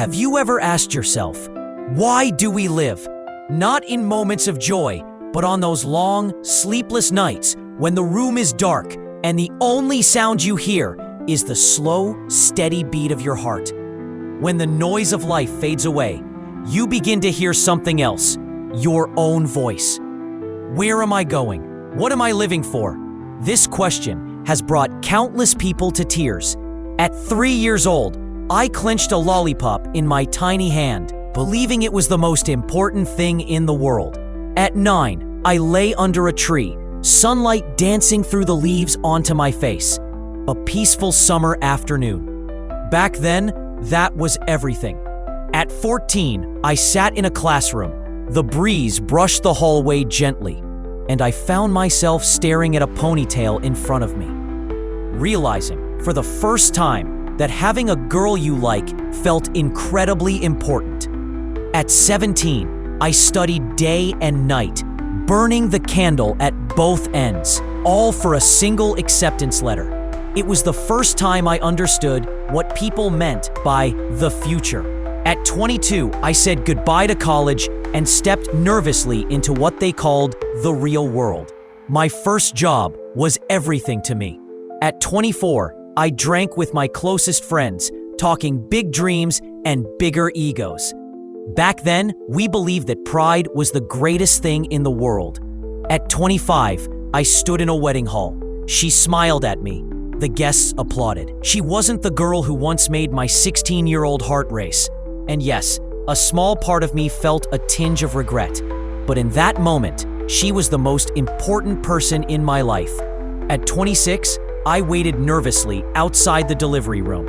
Have you ever asked yourself, why do we live? Not in moments of joy, but on those long, sleepless nights when the room is dark and the only sound you hear is the slow, steady beat of your heart. When the noise of life fades away, you begin to hear something else, your own voice. Where am I going? What am I living for? This question has brought countless people to tears. At 3 years old, I clenched a lollipop in my tiny hand, believing it was the most important thing in the world. At 9, I lay under a tree, sunlight dancing through the leaves onto my face. A peaceful summer afternoon. Back then, that was everything. At 14, I sat in a classroom. The breeze brushed the hallway gently, and I found myself staring at a ponytail in front of me, realizing for the first time that having a girl you like felt incredibly important. At 17, I studied day and night, burning the candle at both ends, all for a single acceptance letter. It was the first time I understood what people meant by the future. At 22, I said goodbye to college and stepped nervously into what they called the real world. My first job was everything to me. At 24, I drank with my closest friends, talking big dreams and bigger egos. Back then, we believed that pride was the greatest thing in the world. At 25, I stood in a wedding hall. She smiled at me. The guests applauded. She wasn't the girl who once made my 16-year-old heart race. And yes, a small part of me felt a tinge of regret. But in that moment, she was the most important person in my life. At 26, I waited nervously outside the delivery room.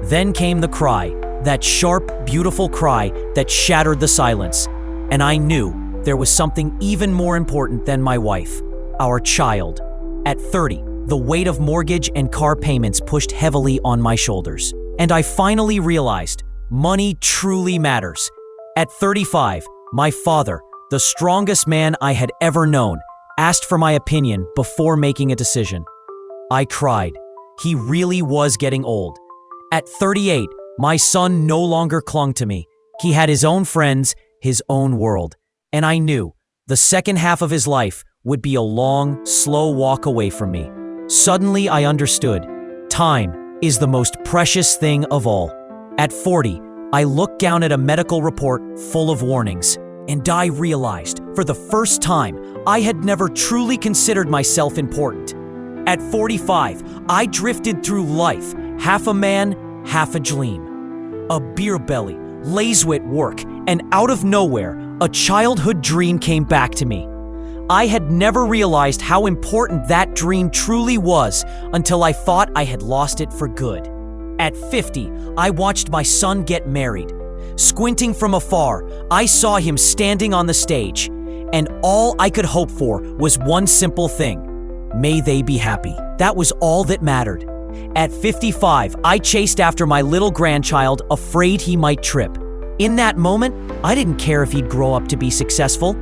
Then came the cry, that sharp, beautiful cry that shattered the silence. And I knew there was something even more important than my wife, our child. At 30, the weight of mortgage and car payments pushed heavily on my shoulders. And I finally realized money truly matters. At 35, my father, the strongest man I had ever known, asked for my opinion before making a decision. I cried. He really was getting old. At 38, my son no longer clung to me. He had his own friends, his own world. And I knew the second half of his life would be a long, slow walk away from me. Suddenly, I understood. Time is the most precious thing of all. At 40, I looked down at a medical report full of warnings, and I realized, for the first time, I had never truly considered myself important. At 45, I drifted through life, half a man, half a dream. A beer belly, lazy at work, and out of nowhere, a childhood dream came back to me. I had never realized how important that dream truly was until I thought I had lost it for good. At 50, I watched my son get married. Squinting from afar, I saw him standing on the stage, and all I could hope for was one simple thing. May they be happy. That was all that mattered. At 55, I chased after my little grandchild, afraid he might trip. In that moment, I didn't care if he'd grow up to be successful.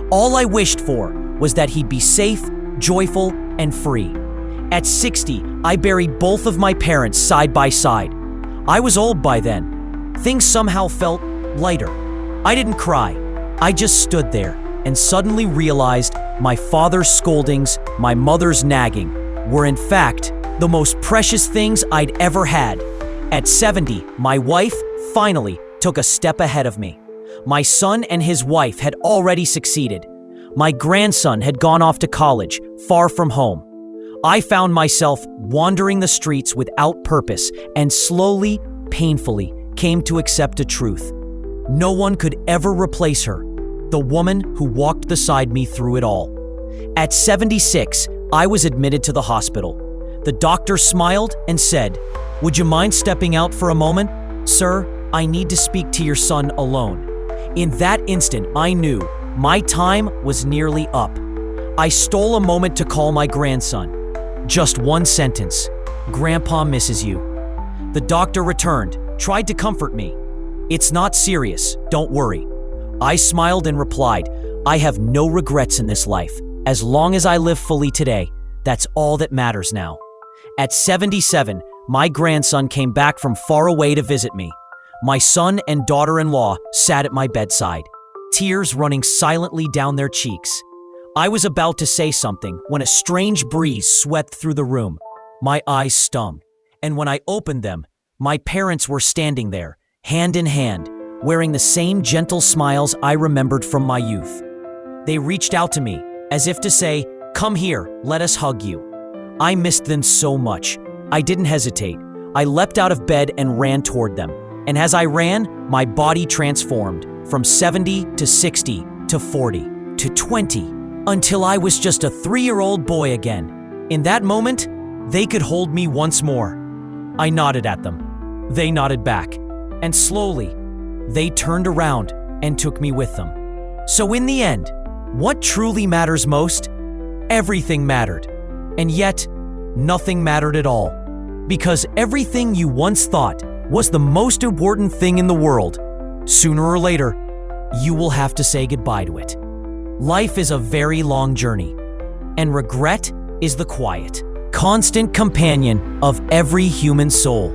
All I wished for was that he'd be safe, joyful, and free. At 60, I buried both of my parents side by side. I was old by then. Things somehow felt lighter. I didn't cry. I just stood there and suddenly realized my father's scoldings, my mother's nagging, were in fact the most precious things I'd ever had. At 70, my wife finally took a step ahead of me. My son and his wife had already succeeded. My grandson had gone off to college, far from home. I found myself wandering the streets without purpose and slowly, painfully, came to accept a truth. No one could ever replace her, the woman who walked beside me through it all. At 76, I was admitted to the hospital. The doctor smiled and said, "Would you mind stepping out for a moment? Sir, I need to speak to your son alone." In that instant, I knew my time was nearly up. I stole a moment to call my grandson. Just one sentence. "Grandpa misses you." The doctor returned, tried to comfort me. "It's not serious, don't worry." I smiled and replied, "I have no regrets in this life. As long as I live fully today, that's all that matters now." At 77, my grandson came back from far away to visit me. My son and daughter-in-law sat at my bedside, tears running silently down their cheeks. I was about to say something when a strange breeze swept through the room. My eyes stung, and when I opened them, my parents were standing there, hand in hand, wearing the same gentle smiles I remembered from my youth. They reached out to me, as if to say, "Come here, let us hug you." I missed them so much. I didn't hesitate. I leapt out of bed and ran toward them. And as I ran, my body transformed from 70 to 60 to 40 to 20 until I was just a 3-year-old boy again. In that moment, they could hold me once more. I nodded at them. They nodded back. And slowly, they turned around and took me with them. So in the end, what truly matters most? Everything mattered. And yet, nothing mattered at all. Because everything you once thought was the most important thing in the world, sooner or later, you will have to say goodbye to it. Life is a very long journey, and regret is the quiet, constant companion of every human soul.